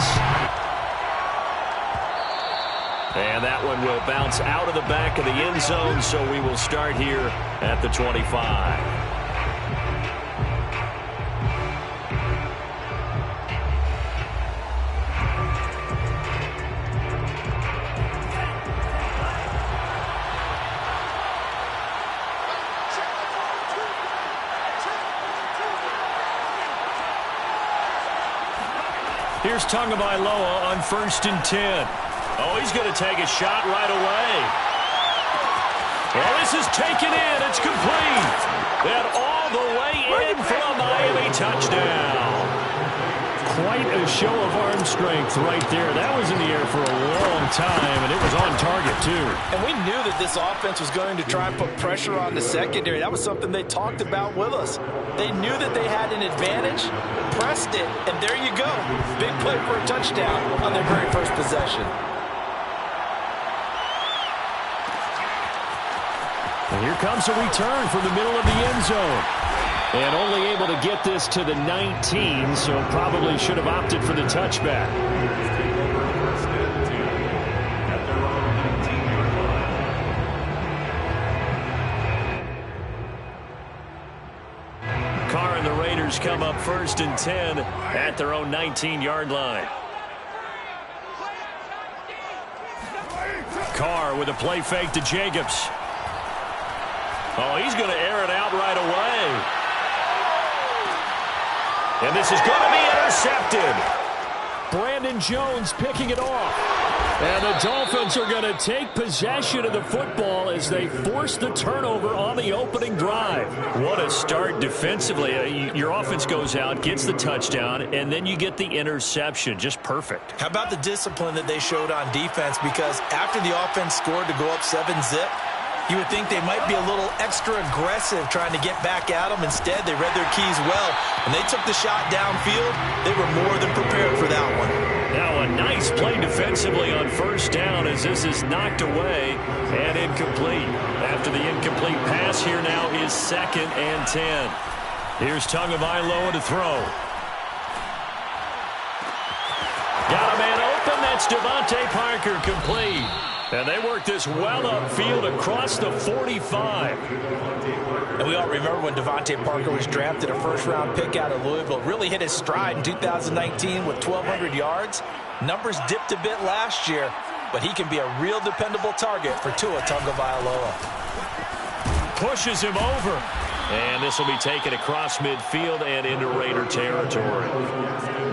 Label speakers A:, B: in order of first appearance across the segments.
A: is.
B: And that one will bounce out of the back of the end zone, so we will start here at the 25. Here's Tagovailoa on 1st and 10. Oh, he's going to take a shot right away. Well, this is taken in. It's complete. And all the way in for a Miami touchdown.
A: Quite a show of arm strength right there. That was in the air for a long time, and it was on target, too.
C: And we knew that this offense was going to try and put pressure on the secondary. That was something they talked about with us. They knew that they had an advantage, pressed it, and there you go. Big play for a touchdown on their very first possession.
A: And here comes a return from the middle of the end zone. And only able to get this to the 19, so probably should have opted for the touchback.
B: Carr and the Raiders come up 1st and 10 at their own 19-yard line. Carr with a play fake to Jacobs. Oh, he's going to air it out right away. And this is going to be intercepted.
A: Brandon Jones picking it off. And the Dolphins are going to take possession of the football as they force the turnover on the opening drive.
B: What a start defensively. Your offense goes out, gets the touchdown, and then you get the interception. Just perfect.
C: How about the discipline that they showed on defense? Because after the offense scored to go up 7-zip, you would think they might be a little extra aggressive trying to get back at them. Instead, they read their keys well. When they took the shot downfield, they were more than prepared for that one.
B: Now a nice play defensively on 1st down as this is knocked away and incomplete. After the incomplete pass, here now is 2nd and 10. Here's Tagovailoa to throw. Got a man open. That's Devontae Parker, complete. And they work this well upfield across the 45.
C: And we all remember when Devontae Parker was drafted, a first-round pick out of Louisville. Really hit his stride in 2019 with 1,200 yards. Numbers dipped a bit last year, but he can be a real dependable target for Tua Tagovailoa.
B: Pushes him over. And this will be taken across midfield and into Raider territory.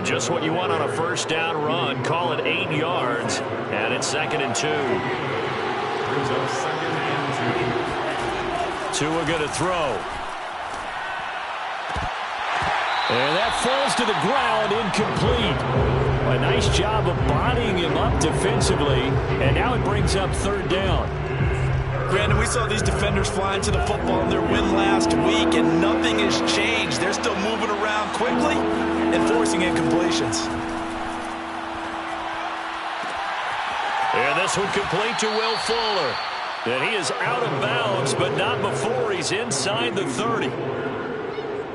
B: Just what you want on a 1st down run. Call it 8 yards. And it's 2nd and 2. Tua going to throw.
A: And that falls to the ground, incomplete. A nice job of bodying him up defensively. And now it brings up 3rd down.
C: Brandon, we saw these defenders flying to the football in their win last week, and nothing has changed. They're still moving around quickly and forcing incompletions.
B: And this one complete to Will Fuller. And he is out of bounds, but not before he's inside the 30.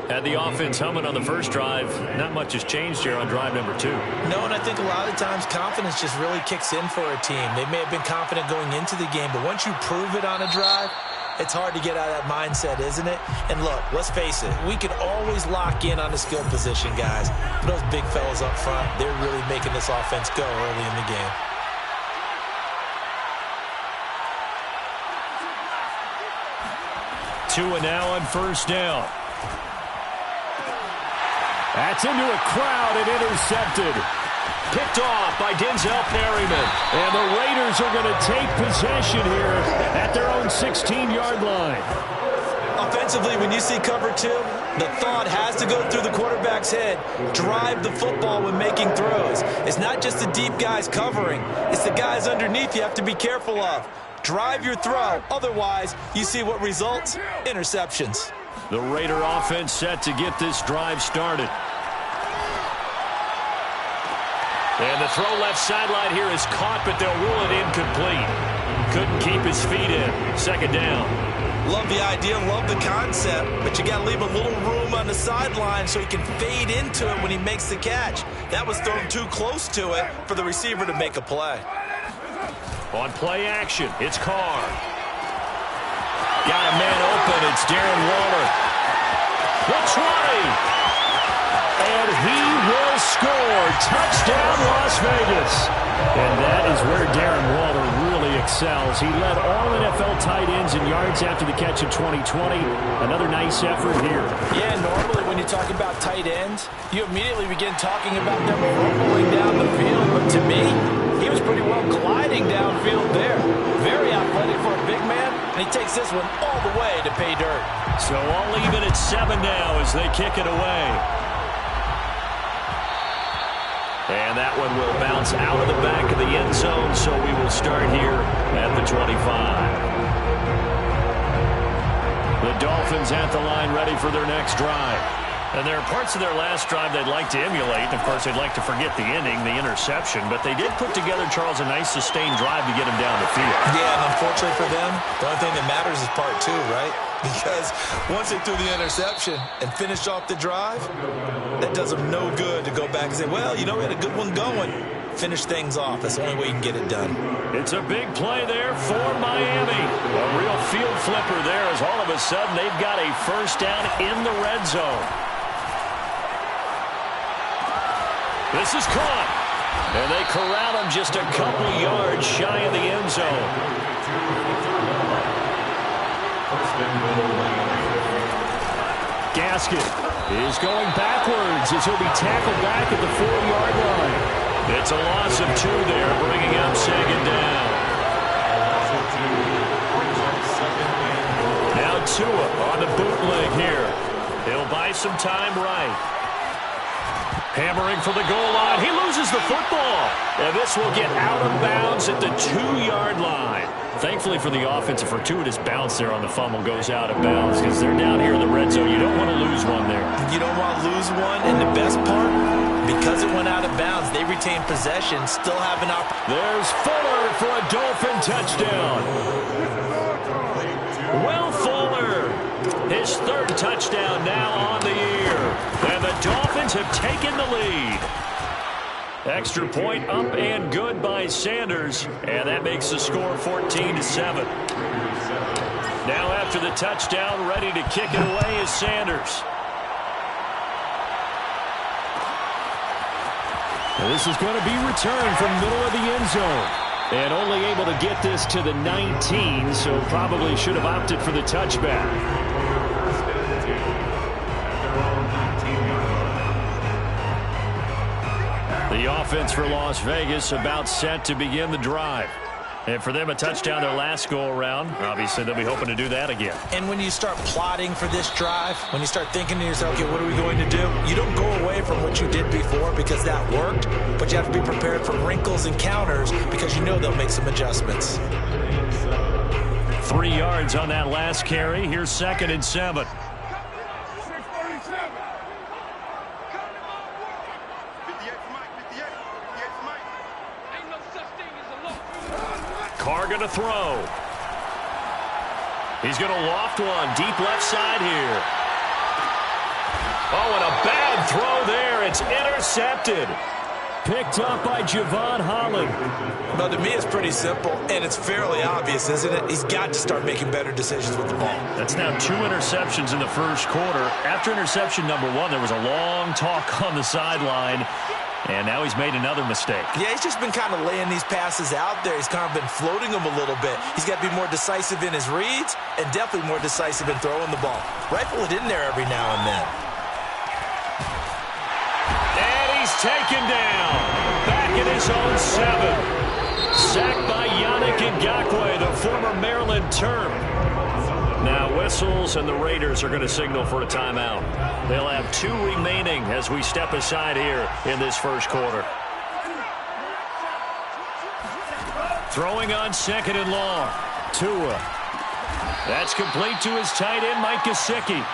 B: Had the offense humming on the first drive. Not much has changed here on drive number 2.
C: No, and I think a lot of times confidence just really kicks in for a team. They may have been confident going into the game, but once you prove it on a drive, it's hard to get out of that mindset, isn't it? And look, let's face it, we can always lock in on the skill position, guys. But those big fellas up front, they're really making this offense go early in the game.
A: Tua now on 1st down. That's into a crowd and intercepted.
B: Picked off by Denzel Perryman.
A: And the Raiders are going to take possession here at their own 16-yard line.
C: Offensively, when you see cover 2, the thought has to go through the quarterback's head. Drive the football when making throws. It's not just the deep guys covering. It's the guys underneath you have to be careful of. Drive your throw. Otherwise, you see what results? Interceptions.
B: The Raider offense set to get this drive started. And the throw left sideline here is caught, but they'll rule it incomplete. Couldn't keep his feet in. 2nd down.
C: Love the idea, love the concept, but you got to leave a little room on the sideline so he can fade into it when he makes the catch. That was thrown too close to it for the receiver to make a play.
B: On play action, it's Carr. Got a man open. It's Darren Waller. The 20. And he will score. Touchdown, Las Vegas. And that is where Darren Waller really excels. He led all NFL tight ends in yards after the catch in 2020. Another nice effort here.
C: Yeah, normally when you talk about tight ends, you immediately begin talking about them rumbling down the field. But to me, he was pretty well gliding downfield there. Very athletic for a big man, and he takes this one all the way to pay dirt.
B: So all even at 7 now as they kick it away. And that one will bounce out of the back of the end zone, so we will start here at the 25. The Dolphins at the line ready for their next drive. And there are parts of their last drive they'd like to emulate. Of course, they'd like to forget the ending, the interception. But they did put together, Charles, a nice sustained drive to get him down the field.
C: Yeah, and unfortunately for them, the only thing that matters is part 2, right? Because once they threw the interception and finished off the drive, that does them no good to go back and say, well, you know, we had a good one going. Finish things off. That's the only way you can get it done.
B: It's a big play there for Miami. A real field flipper there as all of a sudden they've got a first down in the red zone. This is caught. And they corral him just a couple yards shy of the end zone. Gaskin is going backwards as he'll be tackled back at the 4-yard line. It's a loss of 2 there, bringing up 2nd down. Now Tua on the bootleg here. He'll buy some time right. Hammering for the goal line. He loses the football. And this will get out of bounds at the 2-yard line. Thankfully for the offense, a fortuitous bounce there on the fumble goes out of bounds because they're down here in the red zone. You don't want to lose one there.
C: You don't want to lose one. And the best part, because it went out of bounds, they retain possession, still have an opportunity.
B: There's Fuller for a Dolphin touchdown. Will Fuller, his 3rd touchdown now on the year. And the Dolphins have taken the lead. Extra point up and good by Sanders. And that makes the score 14-7. Now after the touchdown, ready to kick it away is Sanders.
A: Now this is going to be returned from middle of the end zone. And only able to get this to the 19, so probably should have opted for the touchback. The offense for Las Vegas about set to begin the drive. And for them, a touchdown their last go-around. Obviously, they'll be hoping to do that again.
C: And when you start plotting for this drive, when you start thinking to yourself, okay, what are we going to do? You don't go away from what you did before because that worked, but you have to be prepared for wrinkles and counters because you know they'll make some adjustments.
B: 3 yards on that last carry. Here's 2nd and 7. Carr going to throw. He's going to loft one deep left side here. Oh, and a bad throw there. It's intercepted.
A: Picked up by Javon Holland.
C: Well, to me, it's pretty simple, and it's fairly obvious, isn't it? He's got to start making better decisions with the ball.
B: That's now 2 interceptions in the first quarter. After interception number 1, there was a long talk on the sideline. And now he's made another mistake. Yeah,
C: he's just been kind of laying these passes out there. He's kind of been floating them a little bit. He's got to be more decisive in his reads and definitely more decisive in throwing the ball. Rifle it in there every now and then.
B: And he's taken down. Back in his own 7. Sacked by Yannick Ngakoue, the former Maryland Terp. Now whistles, and the Raiders are going to signal for a timeout. They'll have 2 remaining as we step aside here in this first quarter. Throwing on 2nd and long. Tua. That's complete to his tight end, Mike Gesicki.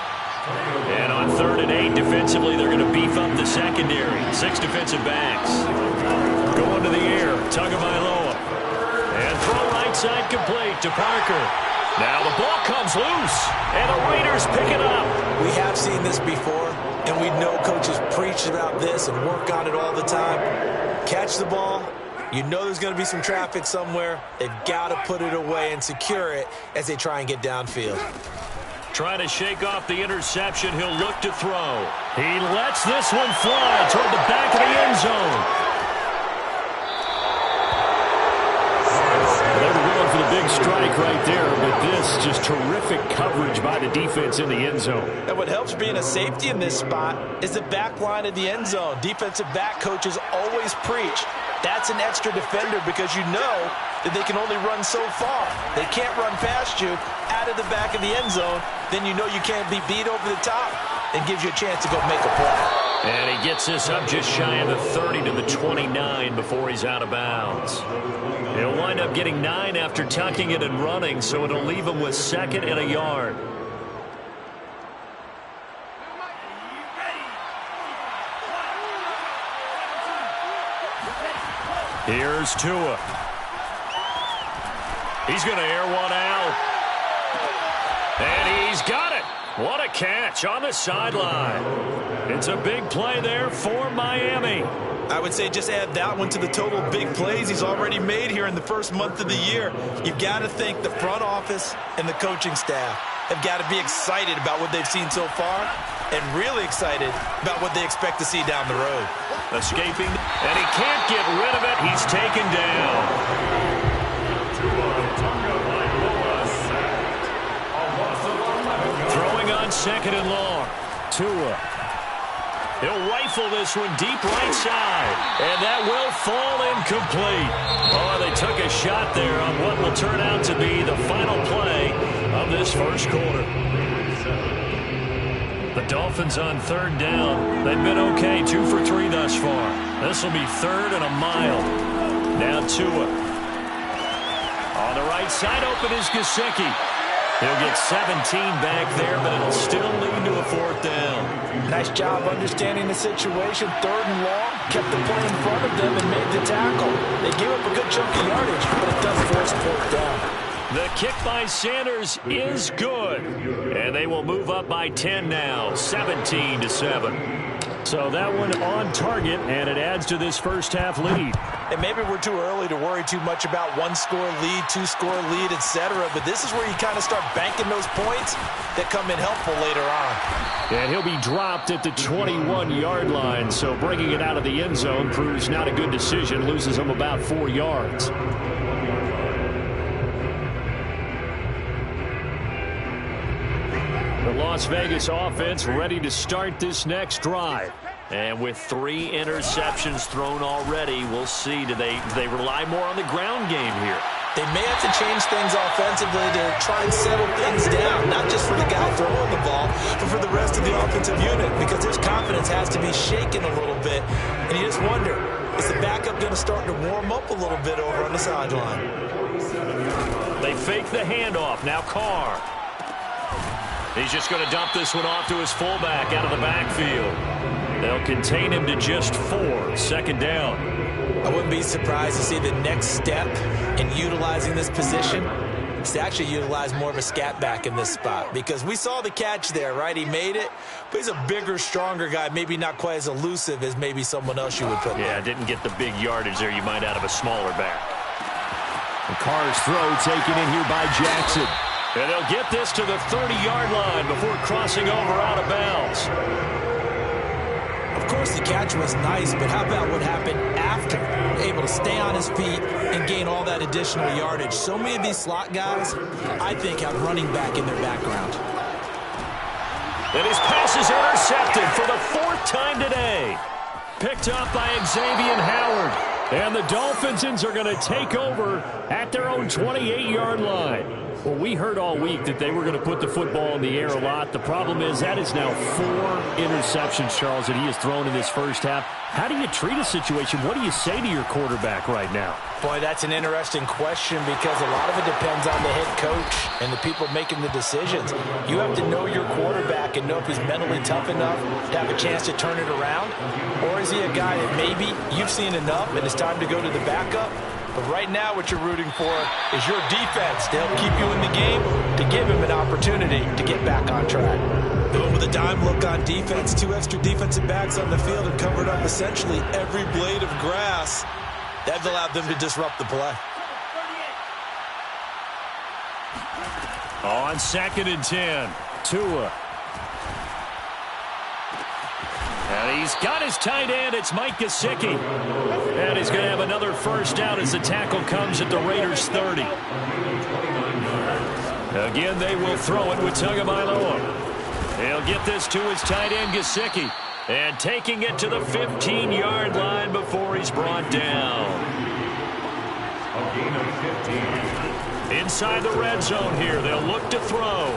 B: And on 3rd and 8, defensively, they're going to beef up the secondary. 6 defensive backs. Going to the air, Tagovailoa. And throw right side complete to Parker. Now the ball comes loose, and the Raiders pick it up.
C: We have seen this before, and we know coaches preach about this and work on it all the time. Catch the ball. You know there's going to be some traffic somewhere. They've got to put it away and secure it as they try and get downfield.
B: Trying to shake off the interception. He'll look to throw. He lets this one fly toward the back of the end zone.
A: They were going for the big strike right there, but this just terrific coverage by the defense in the end zone.
C: And what helps being a safety in this spot is the back line of the end zone. Defensive back coaches always preach. That's an extra defender because you know that they can only run so far. They can't run past you out of the back of the end zone. Then you know you can't be beat over the top. It gives you a chance to go make a play.
B: And he gets this up just shy of the 30 to the 29 before he's out of bounds. He'll wind up getting 9 after tucking it and running, so it'll leave him with 2nd and a yard. Here's Tua. He's going to air one out. And he's got it. What a catch on the sideline. It's a big play there for Miami.
C: I would say just add that one to the total big plays he's already made here in the first month of the year. You've got to think the front office and the coaching staff have got to be excited about what they've seen so far and really excited about what they expect to see down the road.
B: Escaping, and he can't get rid of it. He's taken down. Throwing on 2nd and long. Tua. He'll rifle this one deep right side. And that will fall incomplete. Oh, they took a shot there on what will turn out to be the final play of this first quarter. The Dolphins on 3rd down. They've been okay, 2 for 3 thus far. This will be 3rd and a mile. Now Tua. On the right side, open is Gesicki. He'll get 17 back there, but it'll still lead to a 4th down.
C: Nice job understanding the situation. 3rd and long, kept the play in front of them and made the tackle. They gave up a good chunk of yardage, but it does force 4th down.
B: The kick by Sanders is good. And they will move up by 10 now, 17-7.
A: So that one on target, and it adds to this first half lead.
C: And maybe we're too early to worry too much about 1-score lead, 2-score lead, etc. But this is where you kind of start banking those points that come in helpful later on.
A: And he'll be dropped at the 21-yard line. So bringing it out of the end zone proves not a good decision. Loses him about 4 yards. The Las Vegas offense ready to start this next drive.
B: And with 3 interceptions thrown already, we'll see. Do they rely more on the ground game here?
C: They may have to change things offensively to try and settle things down, not just for the guy throwing the ball, but for the rest of the offensive unit, because his confidence has to be shaken a little bit. And you just wonder, is the backup going to start to warm up a little bit over on the sideline?
B: They fake the handoff. Now Carr. He's just going to dump this one off to his fullback out of the backfield. They'll contain him to just 4. 2nd down.
C: I wouldn't be surprised to see the next step in utilizing this position is to actually utilize more of a scat back in this spot, because we saw the catch there, right? He made it, but he's a bigger, stronger guy, maybe not quite as elusive as maybe someone else you would put there.
B: Yeah, didn't get the big yardage there you might out of a smaller back.
A: The Carr's throw taken in here by Jackson.
B: And they'll get this to the 30-yard line before crossing over out of bounds.
C: Of course, the catch was nice, but how about what happened after? Able to stay on his feet and gain all that additional yardage. So many of these slot guys, I think, have running back in their background.
B: And his pass is intercepted for the 4th time today. Picked up by Xavier Howard.
A: And the Dolphins are going to take over at their own 28-yard line. Well, we heard all week that they were going to put the football in the air a lot. The problem is that is now 4 interceptions, Charles, that he has thrown in this first half. How do you treat a situation? What do you say to your quarterback right now?
C: Boy, that's an interesting question, because a lot of it depends on the head coach and the people making the decisions. You have to know your quarterback and know if he's mentally tough enough to have a chance to turn it around, or is he a guy that maybe you've seen enough and it's time to go to the backup, But right now what you're rooting for is your defense to help keep you in the game, to give him an opportunity to get back on track. Going with a dime look on defense, 2 extra defensive backs on the field and covered up essentially every blade of grass. That allowed them to disrupt the play.
B: On 2nd and 10, Tua. And he's got his tight end. It's Mike Gesicki. And he's going to have another first down as the tackle comes at the Raiders' 30. Again, they will throw it with Tagovailoa. He'll get this to his tight end, Gesicki. And taking it to the 15-yard line before he's brought down.
D: A gain of 15.
B: Inside the red zone here, they'll look to throw.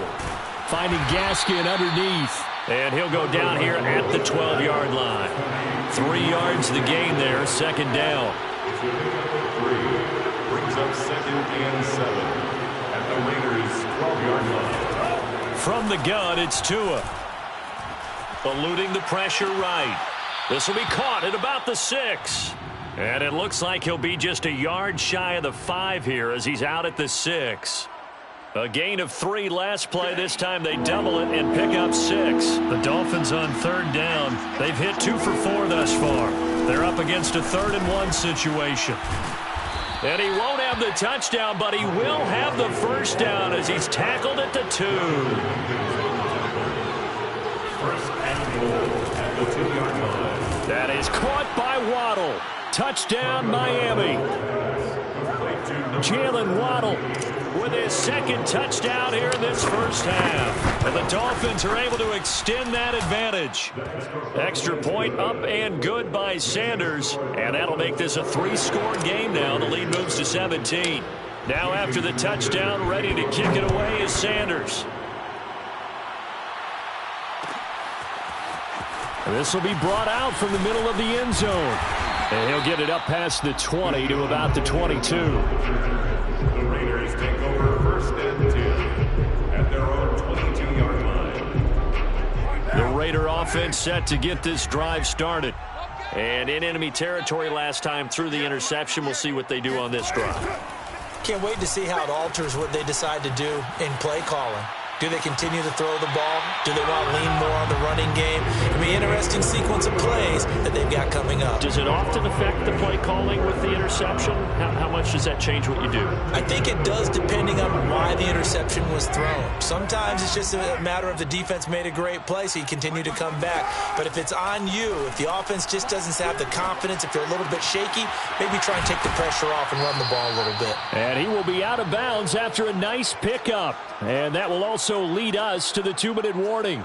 A: Finding Gaskin underneath.
B: And he'll go down here at the 12-yard line. 3 yards the gain there, 2nd down.
D: Brings up 2nd and 7 at the Raiders' 12-yard line.
B: From the gun, it's Tua. Eluding the pressure right. This will be caught at about the 6. And it looks like he'll be just a yard shy of the 5 here as he's out at the 6. A gain of 3 last play. This time they double it and pick up 6. The Dolphins on 3rd down. They've hit 2 for 4 thus far. They're up against a 3rd and 1 situation. And he won't have the touchdown, but he will have the first down as he's tackled at the 2.
D: First and goal at the 2-yard line.
B: That is caught by Waddle. Touchdown, Miami. Jalen Waddle with his 2nd touchdown here in this first half. And the Dolphins are able to extend that advantage. Extra point up and good by Sanders. And that'll make this a 3-score game now. The lead moves to 17. Now after the touchdown, ready to kick it away is Sanders. This will be brought out from the middle of the end zone. And he'll get it up past the 20 to about the 22.
D: The Raiders take over 1st and 10 at their own 22-yard line.
B: The Raider offense set to get this drive started. And in enemy territory last time through the interception. We'll see what they do on this drive.
C: Can't wait to see how it alters what they decide to do in play calling. Do they continue to throw the ball? Do they want to lean more on the running game? It'll be an interesting sequence of plays that they've got coming up.
B: Does it often affect the play calling with the interception? How much does that change what you do?
C: I think it does depending on why the interception was thrown. Sometimes it's just a matter of the defense made a great play, so you continue to come back. But if it's on you, if the offense just doesn't have the confidence, if they're a little bit shaky, maybe try and take the pressure off and run the ball a little bit.
A: And he will be out of bounds after a nice pickup. And that will also lead us to the 2-minute warning.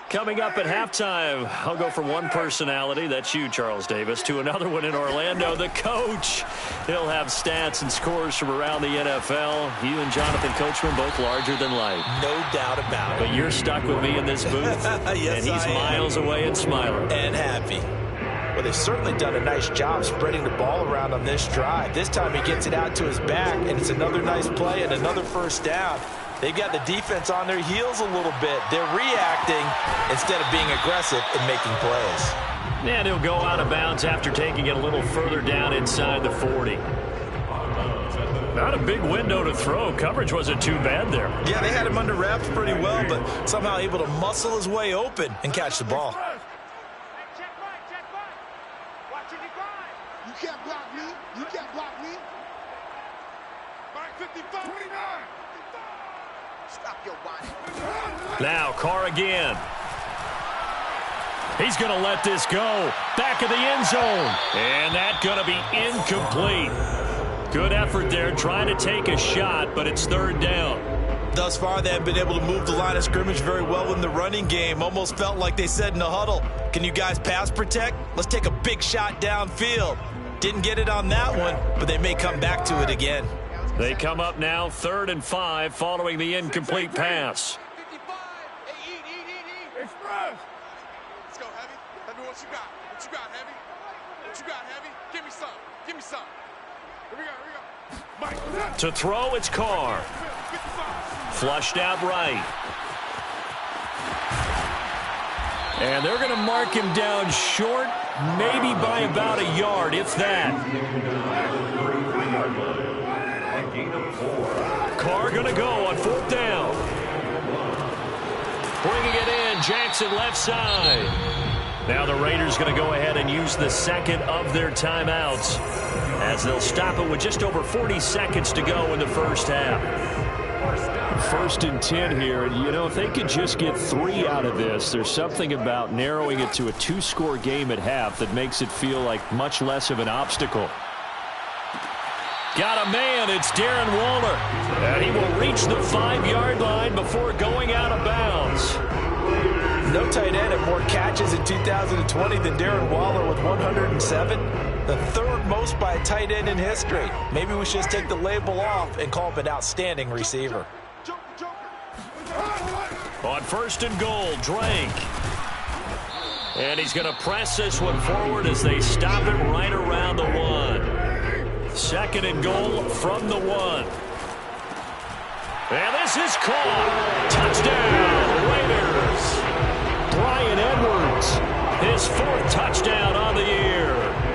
B: Coming up at halftime, I'll go from one personality, that's you, Charles Davis, to another one in Orlando, the coach. He'll have stats and scores from around the NFL. You and Jonathan Coachman, both larger than life.
C: No doubt about it.
B: But you're stuck with me in this booth,
C: yes,
B: and he's
C: I am.
B: miles away and smiling.
C: And happy. Well, they've certainly done a nice job spreading the ball around on this drive. This time he gets it out to his back, and it's another nice play and another first down. They've got the defense on their heels a little bit. They're reacting instead of being aggressive and making plays.
B: And he'll go out of bounds after taking it a little further down inside the 40. Not a big window to throw. Coverage wasn't too bad there.
C: Yeah, they had him under wraps pretty well, but somehow able to muscle his way open and catch the ball.
E: You can't block me. You can't block me. Back 55. 29. Stop your body.
B: Now Carr again. He's going to let this go. Back of the end zone. And that's going to be incomplete. Good effort there trying to take a shot, but it's 3rd down.
C: Thus far, they have been able to move the line of scrimmage very well in the running game. Almost felt like they said in the huddle, can you guys pass protect? Let's take a big shot downfield. Didn't get it on that one, but they may come back to it again.
B: They come up now 3rd and 5 following the incomplete pass.
E: Express. Let's go, Heavy. Heavy, what you got? What you got, Heavy? What you got, Heavy? Give me some. Give me some. Here we go. Here we go. Mike.
B: To throw, it's Carr. Flushed out right. And they're going to mark him down short maybe by about a yard, if that. Carr going to go on 4th down. Bringing it in, Jackson left side. Now the Raiders going to go ahead and use the second of their timeouts as they'll stop it with just over 40 seconds to go in the first half.
A: 1st and 10 here, and you know, if they could just get 3 out of this, there's something about narrowing it to a 2-score game at half that makes it feel like much less of an obstacle.
B: Got a man, it's Darren Waller. And he will reach the 5-yard line before going out of bounds.
C: No tight end had more catches in 2020 than Darren Waller with 107. The 3rd most by a tight end in history. Maybe we should just take the label off and call him an outstanding receiver.
B: On 1st and goal, Drake. And he's going to press this one forward as they stop it right around the 1. 2nd and goal from the 1. And this is caught. Touchdown, Raiders.
A: Bryan Edwards,
B: his 4th touchdown on the year.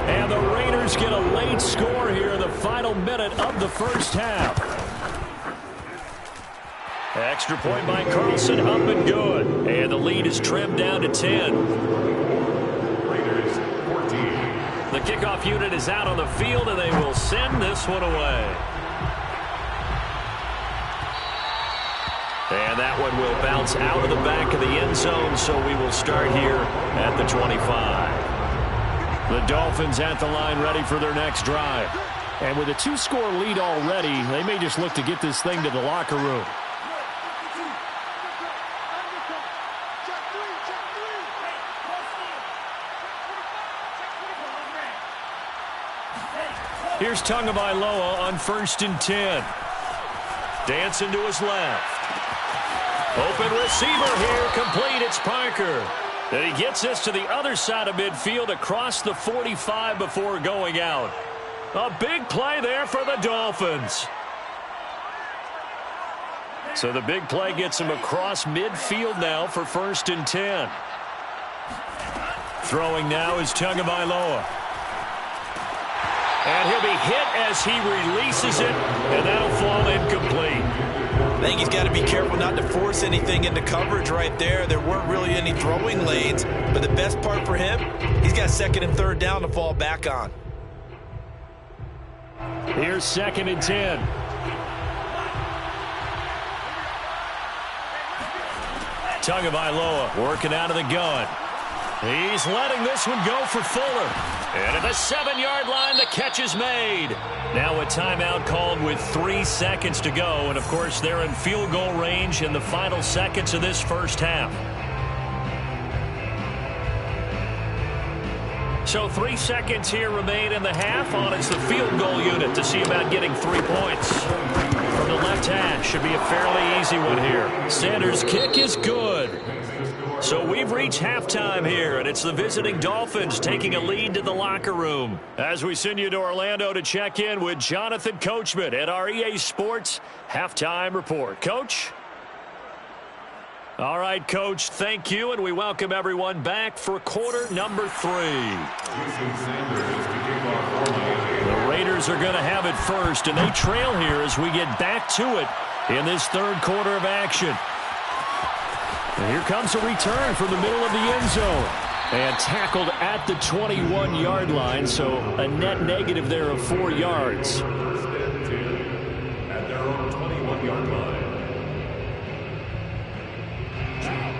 A: And the Raiders get a late score here in the final minute of the first half.
B: Extra point by Carlson, up and good. And the lead is trimmed down to 10.
D: Raiders 14.
B: The kickoff unit is out on the field, and they will send this one away. And that one will bounce out of the back of the end zone, so we will start here at the 25.
A: The Dolphins at the line ready for their next drive. And with a 2-score lead already, they may just look to get this thing to the locker room.
B: Here's Tagovailoa on 1st and 10. Dancing to his left. Open receiver here, complete, it's Parker. And he gets this to the other side of midfield across the 45 before going out. A big play there for the Dolphins. So the big play gets him across midfield now for 1st and 10. Throwing now is Tagovailoa. And he'll be hit as he releases it, and that'll fall incomplete.
C: I think he's got to be careful not to force anything into coverage right there. There weren't really any throwing lanes, but the best part for him, he's got 2nd and 3rd down to fall back on.
A: Here's 2nd and 10.
B: Tagovailoa working out of the gun. He's letting this one go for Fuller. And at the 7-yard line, the catch is made. Now a timeout called with 3 seconds to go. And, of course, they're in field goal range in the final seconds of this first half. So 3 seconds here remain in the half. On is the field goal unit to see about getting 3 points. From the left hash, should be a fairly easy one here. Sanders' kick is good. So we've reached halftime here, and it's the visiting Dolphins taking a lead to the locker room. As we send you to Orlando to check in with Jonathan Coachman at our EA Sports Halftime Report. Coach? All right, Coach, thank you, and we welcome everyone back for quarter number 3. The Raiders are going to have it first, and they trail here as we get back to it in this 3rd quarter of action. And here comes a return from the middle of the end zone. And tackled at the 21-yard line, so a net negative there of 4 yards.
D: At their own 21-yard line.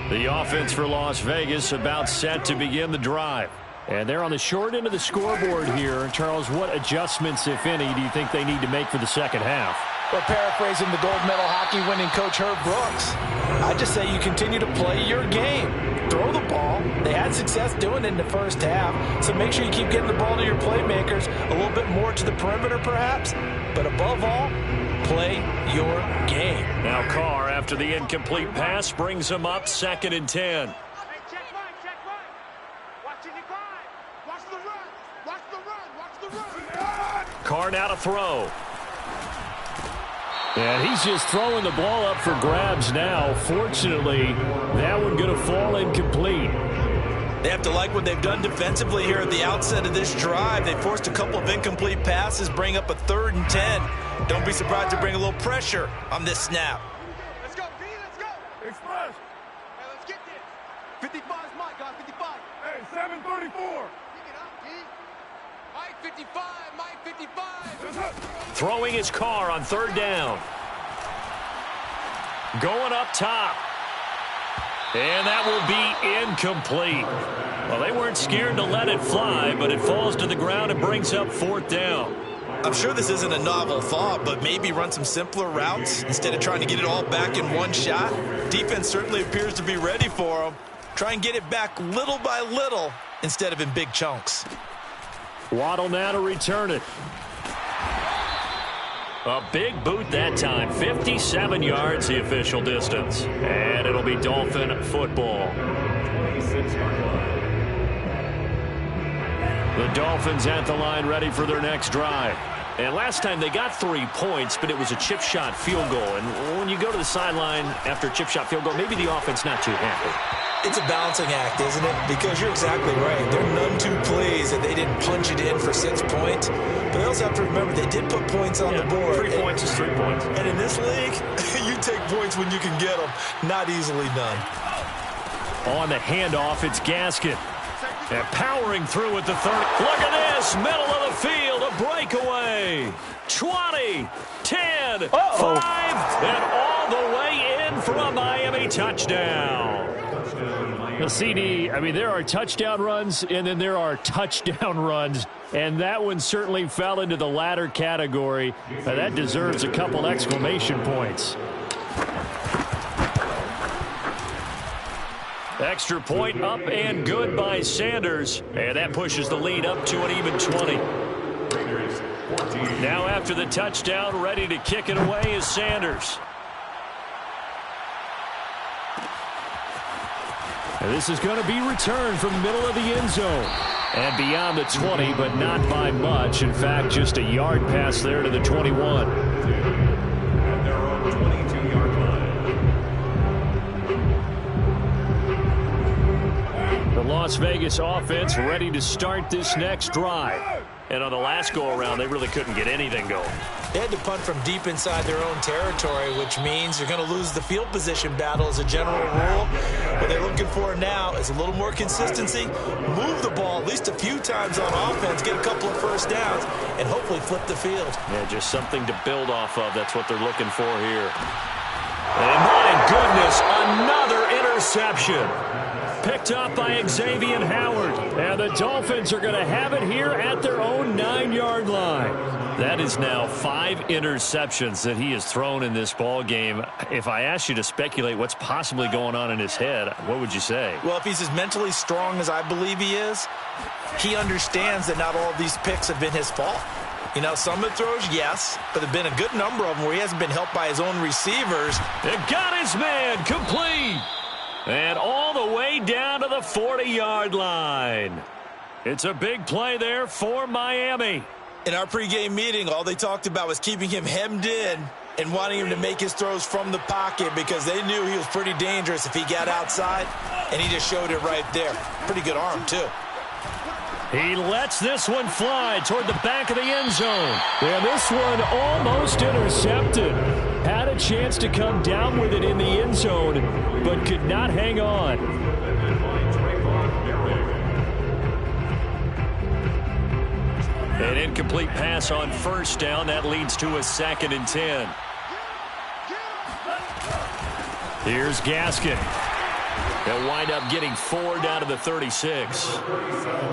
A: The offense for Las Vegas about set to begin the drive. And they're on the short end of the scoreboard here. Charles, what adjustments, if any, do you think they need to make for the second half?
C: Well, paraphrasing the gold medal hockey winning coach Herb Brooks, I just say you continue to play your game. Throw the ball. They had success doing it in the first half, so make sure you keep getting the ball to your playmakers, a little bit more to the perimeter perhaps, but above all, play your game.
B: Now Carr, after the incomplete pass, brings him up 2nd and 10. Carr now to throw.
A: And he's just throwing the ball up for grabs now. Fortunately, that one going to fall incomplete.
C: They have to like what they've done defensively here at the outset of this drive. They forced a couple of incomplete passes, bring up a 3rd and 10. Don't be surprised to bring a little pressure on this snap.
E: Let's go, D, let's go. Express. Hey, let's get this. 55 is Mike, guys, 55. Hey, 734. Pick it up, D. Mike 55, Mike 55.
A: Throwing his car on 3rd down. Going up top. And that will be incomplete. Well, they weren't scared to let it fly, but it falls to the ground and brings up 4th down.
C: I'm sure this isn't a novel thought, but maybe run some simpler routes instead of trying to get it all back in one shot. Defense certainly appears to be ready for them. Try and get it back little by little instead of in big chunks.
A: Waddle now to return it. A big boot that time. 57 yards the official distance. And it'll be Dolphin football.
D: 26-yard line.
A: The Dolphins at the line ready for their next drive. And last time they got 3 points, but it was a chip shot field goal. And when you go to the sideline after a chip shot field goal, maybe the offense not too happy.
C: It's a balancing act, isn't it? Because you're exactly right. They're none too pleased that they didn't punch it in for 6 points. But they also have to remember they did put points on the board.
A: 3 points is 3 points.
C: And in this league, you take points when you can get them. Not easily done.
A: On the handoff, it's Gaskin. And powering through at the 30. Look at this. Middle of the field. A breakaway. 20, 10, 5, and all the way in for a Miami touchdown. The CD, I mean, there are touchdown runs, and then there are touchdown runs, and that one certainly fell into the latter category. That deserves a couple exclamation points. Extra point up and good by Sanders, and that pushes the lead up to an even 20. Now after the touchdown, ready to kick it away is Sanders. And this is going to be returned from the middle of the end zone. And beyond the 20, but not by much. In fact, just a yard pass there to the 21.
D: At their own 22-yard line.
A: The Las Vegas offense ready to start this next drive. And on the last go-around, they really couldn't get anything going.
C: They had to punt from deep inside their own territory, which means you're going to lose the field position battle as a general rule. What they're looking for now is a little more consistency, move the ball at least a few times on offense, get a couple of first downs, and hopefully flip the field.
A: Yeah, just something to build off of. That's what they're looking for here. And my goodness, another interception. Picked up by Xavier Howard. And the Dolphins are going to have it here at their own 9-yard line. That is now 5 interceptions that he has thrown in this ball game. If I asked you to speculate what's possibly going on in his head, what would you say?
C: Well, if he's as mentally strong as I believe he is, he understands that not all of these picks have been his fault. You know, some of the throws, yes, but there have been a good number of them where he hasn't been helped by his own receivers.
A: It got his man complete. And all the way down to the 40-yard line. It's a big play there for Miami.
C: In our pregame meeting, all they talked about was keeping him hemmed in and wanting him to make his throws from the pocket because they knew he was pretty dangerous if he got outside, and he just showed it right there. Pretty good arm, too.
A: He lets this one fly toward the back of the end zone. And this one almost intercepted. Had a chance to come down with it in the end zone, but could not hang on. An incomplete pass on first down. That leads to a 2nd and 10. Here's Gaskin. They'll wind up getting 4 down to the 36.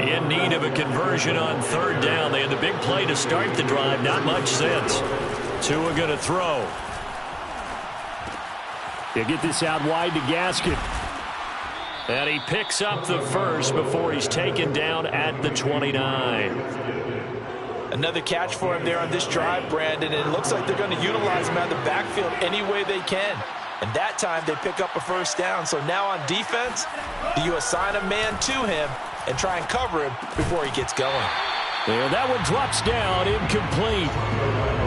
A: In need of a conversion on 3rd down. They had the big play to start the drive. Not much sense. Tua going to throw. They get this out wide to Gaskin. And he picks up the first before he's taken down at the 29.
C: Another catch for him there on this drive, Brandon, and it looks like they're going to utilize him out of the backfield any way they can. And that time they pick up a first down. So now on defense, do you assign a man to him and try and cover him before he gets going?
A: And that one drops down, incomplete.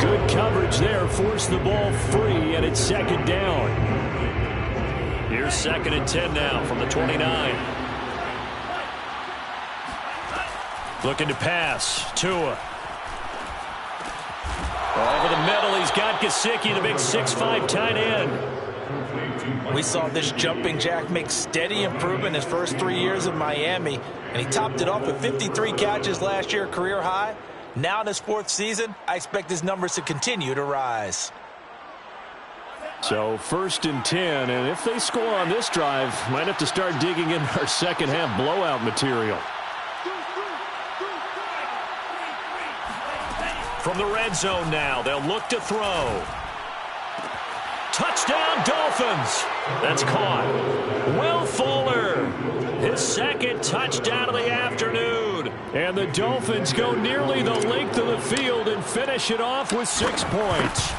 A: Good coverage there, forced the ball free, and it's 2nd down. Here's 2nd and 10 now from the 29.
B: Looking to pass. Tua. Over the middle, he's got Gesicki, the big 6'5" tight end.
C: We saw this jumping jack make steady improvement his first 3 years in Miami, and he topped it off with 53 catches last year, career high. Now in his 4th season, I expect his numbers to continue to rise.
A: So 1st and 10, and if they score on this drive, might have to start digging in our second half blowout material.
B: From the red zone now, they'll look to throw. Touchdown, Dolphins. That's caught. Will Fuller, his 2nd touchdown of the afternoon.
A: And the Dolphins go nearly the length of the field and finish it off with 6 points.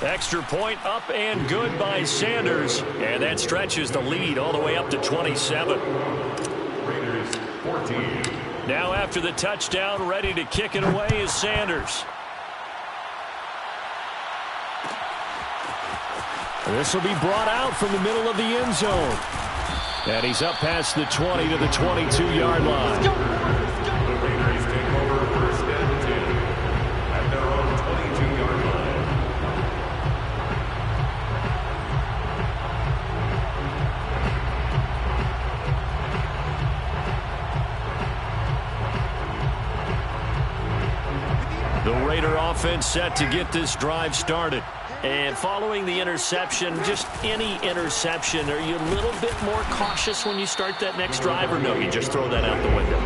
B: Extra point up and good by Sanders. And that stretches the lead all the way up to 27.
D: Raiders 14.
B: Now after the touchdown, ready to kick it away is Sanders.
A: This will be brought out from the middle of the end zone. And he's up past the 20 to the 22-yard line.
D: The Raiders take over 1st and 10 at their own 22-yard line.
B: The Raider offense set to get this drive started. And following the interception, just any interception, are you a little bit more cautious when you start that next drive, or no, you just throw that out the window?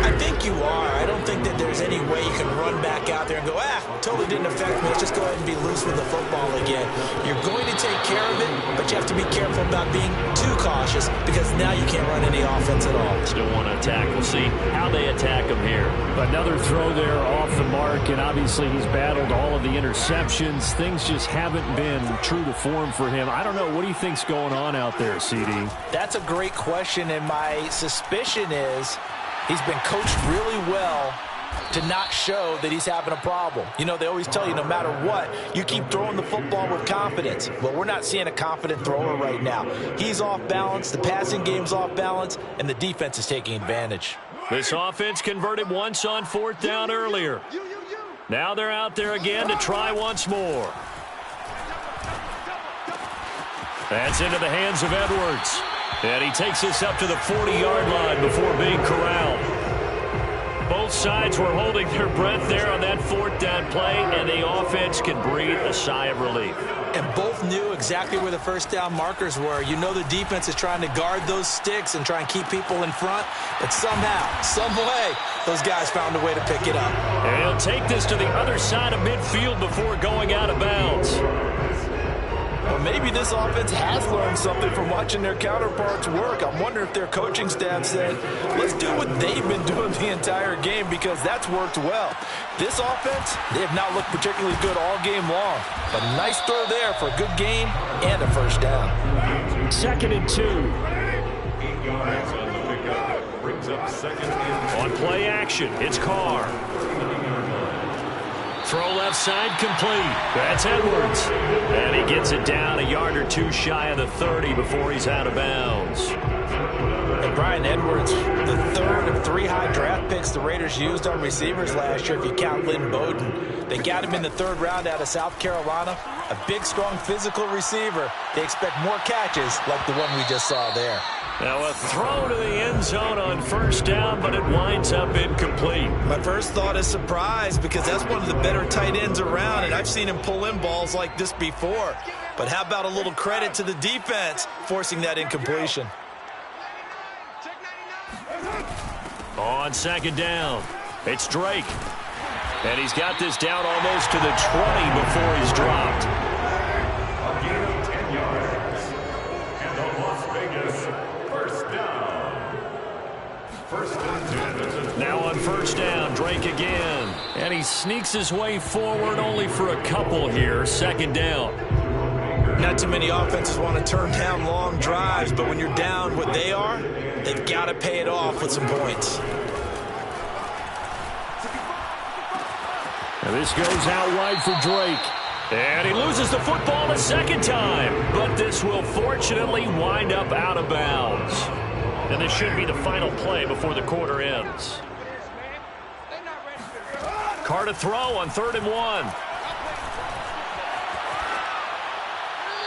C: I think you are. I don't think that there's any way you can run back out there and go, totally didn't affect me. Let's just go ahead and be loose with the football again. You're going to take care of it, but you have to be careful about being too cautious because now you can't run any offense at all.
B: Still want to attack. We'll see how they attack him here.
A: Another throw there off the mark, and obviously he's battled all of the interceptions. Things just haven't been true to form for him. I don't know. What do you think's going on out there, CD?
C: That's a great question, and my suspicion is he's been coached really well to not show that he's having a problem. You know, they always tell you no matter what, you keep throwing the football with confidence. Well, we're not seeing a confident thrower right now. He's off balance, the passing game's off balance, and the defense is taking advantage.
B: This offense converted once on 4th down earlier. Now they're out there again to try once more. That's into the hands of Edwards. And he takes us up to the 40-yard line before being corralled. Both sides were holding their breath there on that 4th down play, and the offense can breathe a sigh of relief.
C: And both knew exactly where the 1st down markers were. You know the defense is trying to guard those sticks and try and keep people in front, but somehow, some way, those guys found a way to pick it up.
B: And he'll take this to the other side of midfield before going out of bounds.
C: Well, maybe this offense has learned something from watching their counterparts work. I'm wondering if their coaching staff said, let's do what they've been doing the entire game because that's worked well. This offense, they have not looked particularly good all game long. But a nice throw there for a good gain and a 1st down.
A: 2nd and 2.
D: 8 yards on the pickup. Brings up 2nd and 2.
B: On play action, it's Carr. Throw left side complete. That's Edwards. And he gets it down a yard or two shy of the 30 before he's out of bounds.
C: And Bryan Edwards, the 3rd of 3 high draft picks the Raiders used on receivers last year if you count Lynn Bowden. They got him in the 3rd round out of South Carolina. A big, strong, physical receiver. They expect more catches like the one we just saw there.
B: Now a throw to the end zone on 1st down, but it winds up incomplete.
C: My first thought is surprise because that's one of the better tight ends around, and I've seen him pull in balls like this before. But how about a little credit to the defense forcing that incompletion?
B: On 2nd down, it's Drake. And he's got this down almost to the 20 before he's dropped.
D: A gain of 10 yards. And the Las Vegas 1st down. 1st and 10.
B: Now on 1st down, Drake again. And he sneaks his way forward only for a couple here. 2nd down.
C: Not too many offenses want to turn down long drives, but when you're down what they are, they've got to pay it off with some points.
A: And this goes out wide for Drake.
B: And he loses the football a 2nd time. But this will fortunately wind up out of bounds. And this should be the final play before the quarter ends. Carr to throw on 3rd and 1.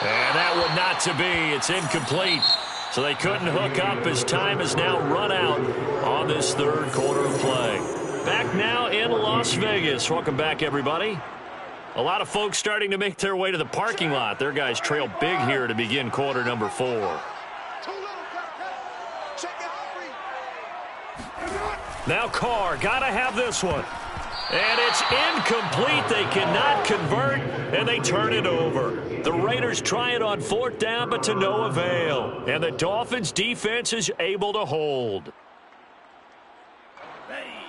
B: And that would not to be. It's incomplete. So they couldn't hook up as time has now run out on this 3rd quarter of play. Back now in Las Vegas. Welcome back, everybody. A lot of folks starting to make their way to the parking lot. Their guys trail big here to begin quarter number 4. Now Carr, got to have this one. And it's incomplete. They cannot convert, and they turn it over. The Raiders try it on 4th down, but to no avail. And the Dolphins' defense is able to hold.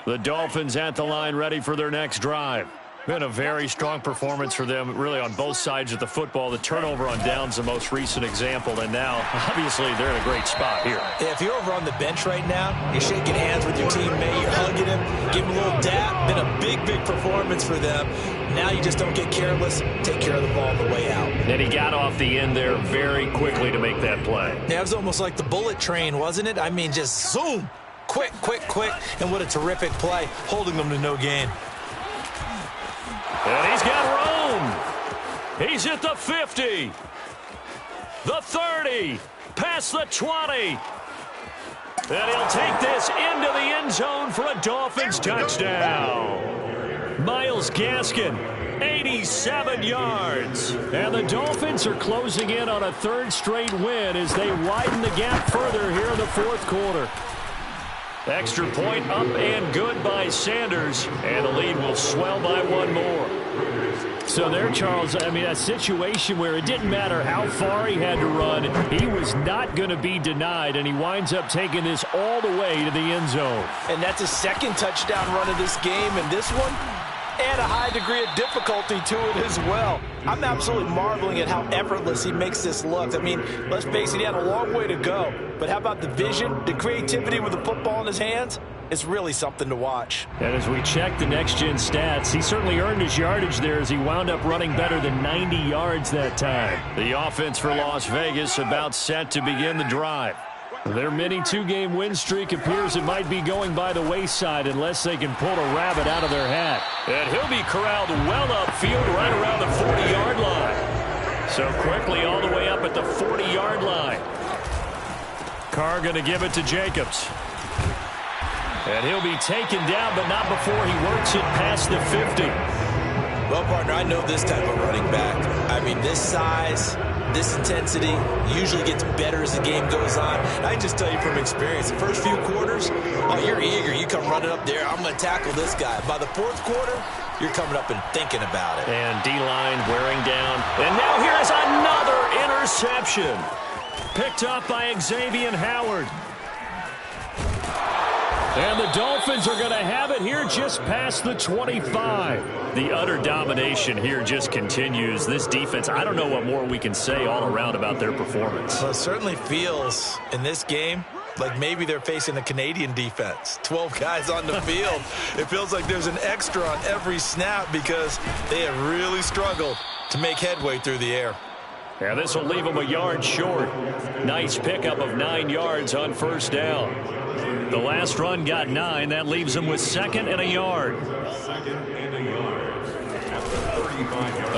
B: The Dolphins at the line, ready for their next drive. Been a very strong performance for them, really, on both sides of the football. The turnover on downs, the most recent example, and now, obviously, they're in a great spot here.
C: Yeah, if you're over on the bench right now, you're shaking hands with your teammate, you're hugging him, giving him a little dap. Been a big, big performance for them. Now you just don't get careless. Take care of the ball on the way out.
B: And he got off the end there very quickly to make that play.
C: Yeah, it was almost like the bullet train, wasn't it? I mean, just zoom. Quick, quick, quick. And what a terrific play, holding them to no gain.
B: And he's got room. He's at the 50. The 30. Past the 20. And he'll take this into the end zone for a Dolphins touchdown. Myles Gaskin, 87 yards.
A: And the Dolphins are closing in on a 3rd straight win as they widen the gap further here in the 4th quarter.
B: Extra point up and good by Sanders. And the lead will swell by 1 more.
A: So there, Charles, I mean, a situation where it didn't matter how far he had to run. He was not going to be denied, and he winds up taking this all the way to the end zone.
C: And that's his 2nd touchdown run of this game, and this one, and a high degree of difficulty to it as well. I'm absolutely marveling at how effortless he makes this look. I mean, let's face it, he had a long way to go. But how about the vision, the creativity with the football in his hands? It's really something to watch.
A: And as we check the next-gen stats, he certainly earned his yardage there as he wound up running better than 90 yards that time.
B: The offense for Las Vegas about set to begin the drive.
A: Their mini 2-game win streak appears it might be going by the wayside unless they can pull a rabbit out of their hat.
B: And he'll be corralled well upfield right around the 40-yard line. So quickly all the way up at the 40-yard line. Carr going to give it to Jacobs. And he'll be taken down, but not before he works it past the 50.
C: Well, partner, I know this type of running back. I mean, this size, this intensity usually gets better as the game goes on. And I can just tell you from experience, the first few quarters, oh, you're eager. You come running up there, I'm going to tackle this guy. By the 4th quarter, you're coming up and thinking about it.
B: And D-line wearing down. And now here's another interception. Picked up by Xavier Howard.
A: And the Dolphins are going to have it here just past the 25.
B: The utter domination here just continues. This defense, I don't know what more we can say all around about their performance.
C: Well, it certainly feels in this game like maybe they're facing a Canadian defense. 12 guys on the field. It feels like there's an extra on every snap because they have really struggled to make headway through the air.
B: Yeah, this will leave them a yard short. Nice pickup of 9 yards on 1st down. The last run got 9. That leaves them with 2nd and a yard.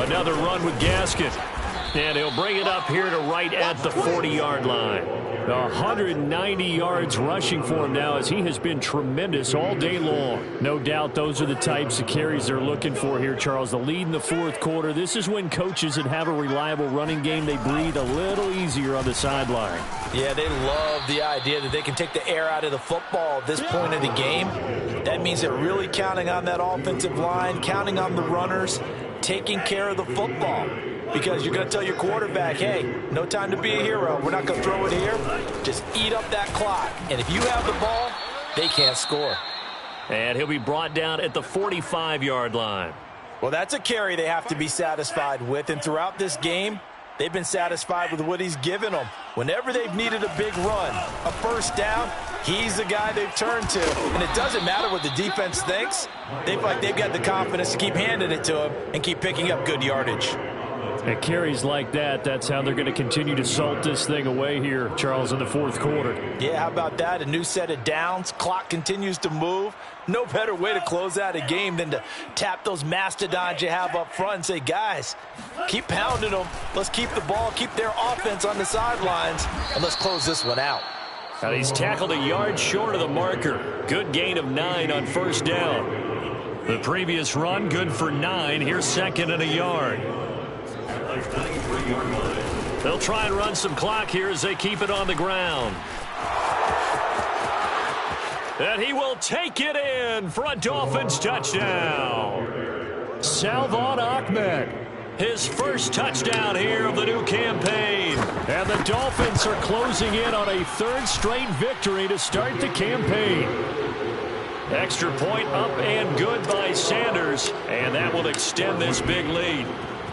B: Another run with Gaskin. And he'll bring it up here to right at the 40-yard line.
A: 190 yards rushing for him now as he has been tremendous all day long. No doubt those are the types of carries they're looking for here, Charles. The lead in the 4th quarter. This is when coaches that have a reliable running game, they breathe a little easier on the sideline.
C: Yeah, they love the idea that they can take the air out of the football at this point in the game. That means they're really counting on that offensive line, counting on the runners, taking care of the football. Because you're going to tell your quarterback, hey, no time to be a hero. We're not going to throw it here. Just eat up that clock. And if you have the ball, they can't score.
B: And he'll be brought down at the 45-yard line.
C: Well, that's a carry they have to be satisfied with. And throughout this game, they've been satisfied with what he's given them. Whenever they've needed a big run, a 1st down, he's the guy they've turned to. And it doesn't matter what the defense thinks. They feel like they've got the confidence to keep handing it to him and keep picking up good yardage.
A: And carries like that, that's how they're going to continue to salt this thing away here, Charles, in the fourth quarter.
C: Yeah, how about that? A new set of downs. Clock continues to move. No better way to close out a game than to tap those mastodons you have up front and say, guys, keep pounding them. Let's keep the ball, keep their offense on the sidelines, and let's close this one out.
A: And he's tackled a yard short of the marker. Good gain of 9 on first down. The previous run, good for 9. Here's second and a yard. They'll try and run some clock here as they keep it on the ground. And he will take it in for a Dolphins touchdown. Salvon Ahmed, his first touchdown here of the new campaign. And the Dolphins are closing in on a third straight victory to start the campaign. Extra point up and good by Sanders, and that will extend this big lead.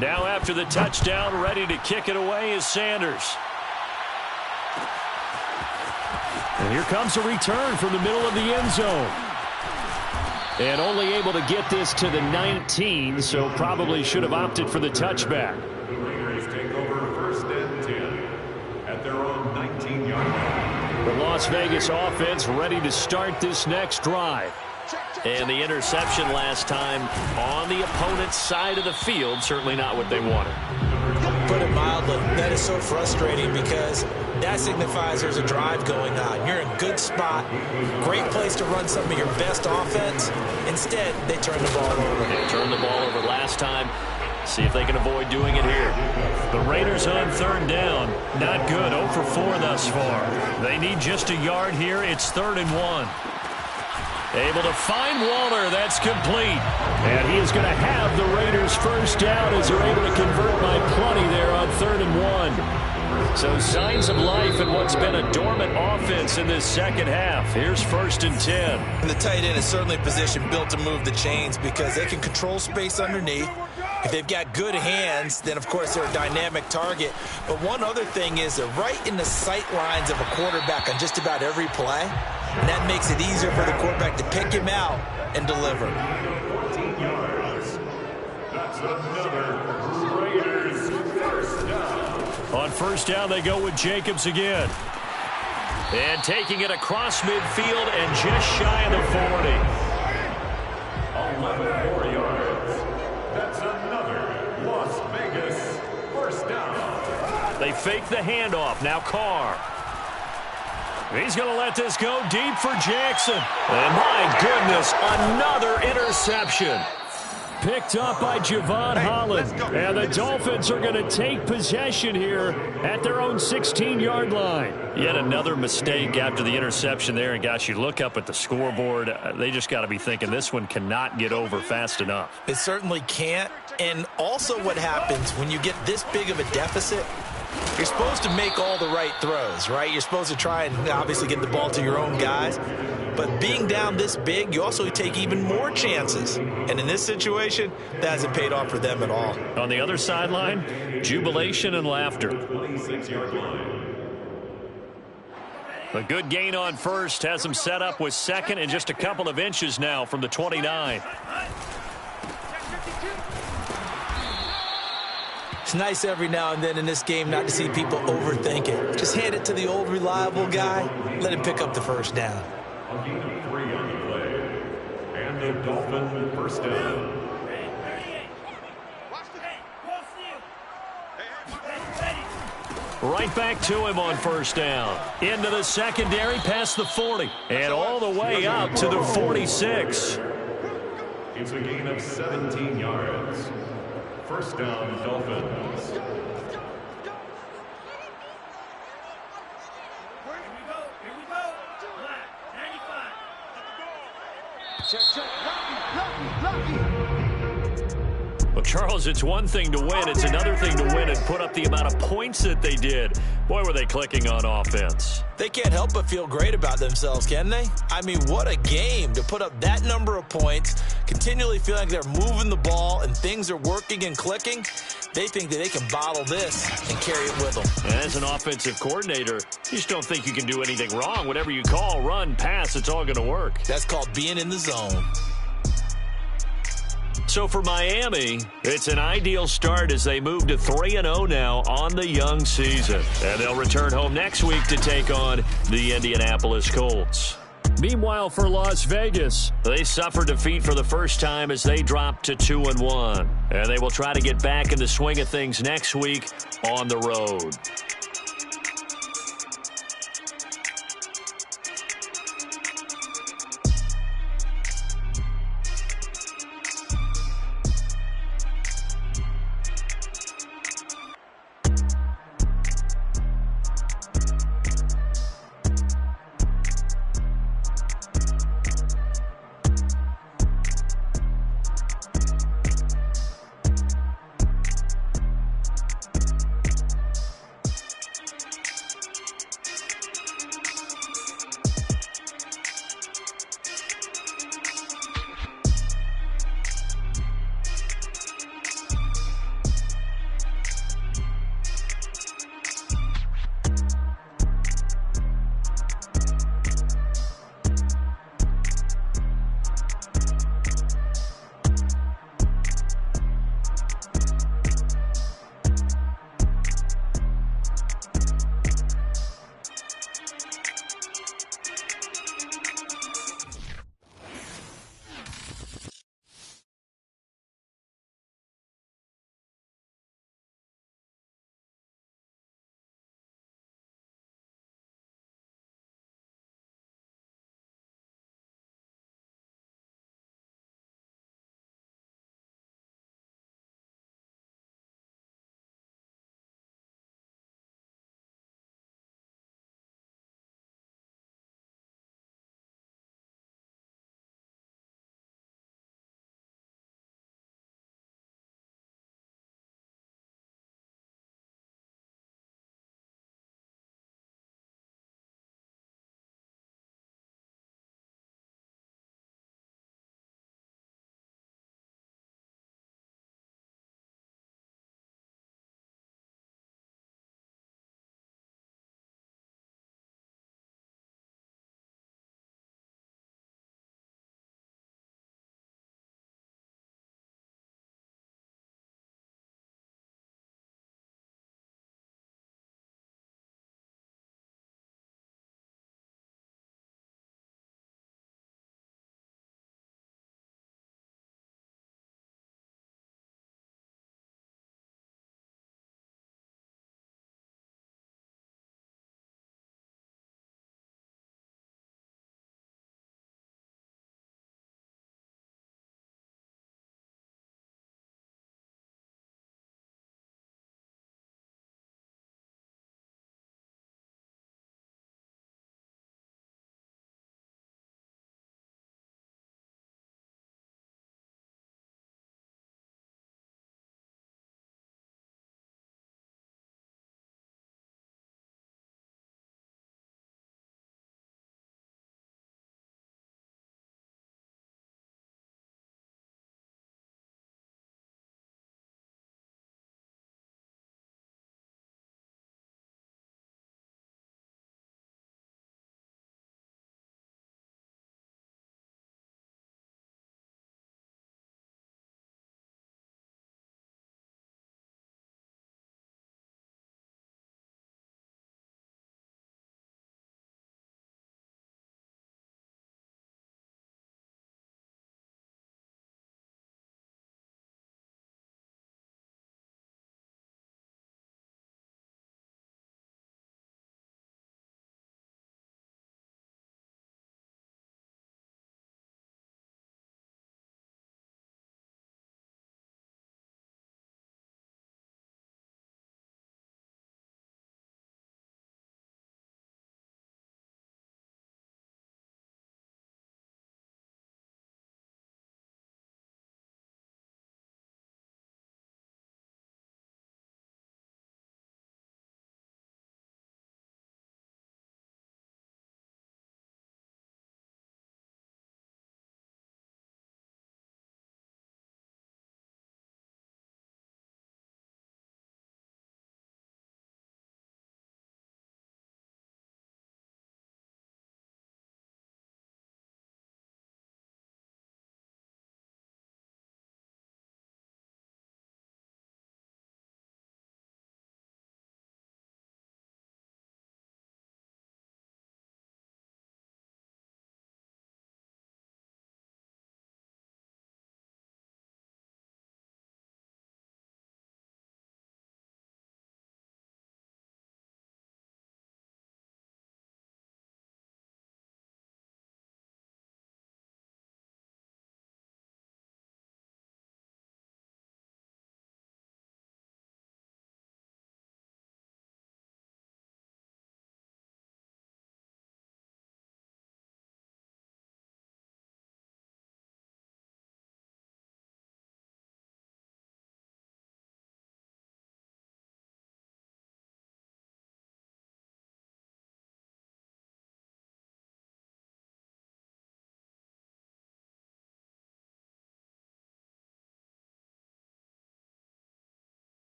A: Now after the touchdown, ready to kick it away is Sanders. And here comes a return from the middle of the end zone. And only able to get this to the 19, so probably should have opted for the touchback.
D: The Raiders take over first and 10 at their own 19-yard line.
A: The Las Vegas offense ready to start this next drive.
B: And the interception last time on the opponent's side of the field, certainly not what they wanted.
C: Put it mildly, that is so frustrating because that signifies there's a drive going on. You're in a good spot, great place to run some of your best offense. Instead, they turn the ball over.
B: They turned the ball over last time. See if they can avoid doing it here.
A: The Raiders on third down. Not good. 0 for 4 thus far. They need just a yard here. It's 3rd and 1. Able to find Waller. That's complete. And he is going to have the Raiders first down as they're able to convert by plenty there on 3rd and 1. So signs of life in what's been a dormant offense in this second half. Here's 1st and 10.
C: And the tight end is certainly a position built to move the chains because they can control space underneath. If they've got good hands, then, of course, they're a dynamic target. But one other thing is they're right in the sight lines of a quarterback on just about every play. And that makes it easier for the quarterback to pick him out and deliver.
D: 14 yards. That's another Raiders first down.
A: On first down, they go with Jacobs again. And taking it across midfield and just shy of the 40.
D: 11 more yards. That's another Las Vegas first down.
A: They fake the handoff. Now Carr. He's going to let this go deep for Jackson. And my goodness, another interception. Picked up by Javon Holland. And the Dolphins are going to take possession here at their own 16-yard line.
B: Yet another mistake after the interception there. And, gosh, you look up at the scoreboard. They just got to be thinking this one cannot get over fast enough.
C: It certainly can't. And also what happens when you get this big of a deficit, you're supposed to make all the right throws, right? You're supposed to try and obviously get the ball to your own guys. But being down this big, you also take even more chances. And in this situation, that hasn't paid off for them at all.
A: On the other sideline, jubilation and laughter.
D: 26-yard line.
A: A good gain on first has them set up with second and just a couple of inches now from the 29.
C: It's nice every now and then in this game not to see people overthink it. Just hand it to the old reliable guy. Let him pick up the first down.
D: A gain of 3 on the play. And the Dolphin first down.
A: Right back to him on first down. Into the secondary, past the 40. And all the way up to the 46.
D: It's a gain of 17 yards. First down, Dolphins.
A: Well, Charles, it's one thing to win. It's another thing to win and put up the amount of points that they did. Boy, were they clicking on offense.
C: They can't help but feel great about themselves, can they? I mean, what a game to put up that number of points, continually feeling like they're moving the ball and things are working and clicking. They think that they can bottle this and carry it with them.
A: And as an offensive coordinator, you just don't think you can do anything wrong. Whatever you call, run, pass, it's all going to work.
C: That's called being in the zone.
B: So for Miami, it's an ideal start as they move to 3-0 now on the young season. And they'll return home next week to take on the Indianapolis Colts.
A: Meanwhile, for Las Vegas,
B: they suffered defeat for the first time as they dropped to 2-1. And they will try to get back in the swing of things next week on the road.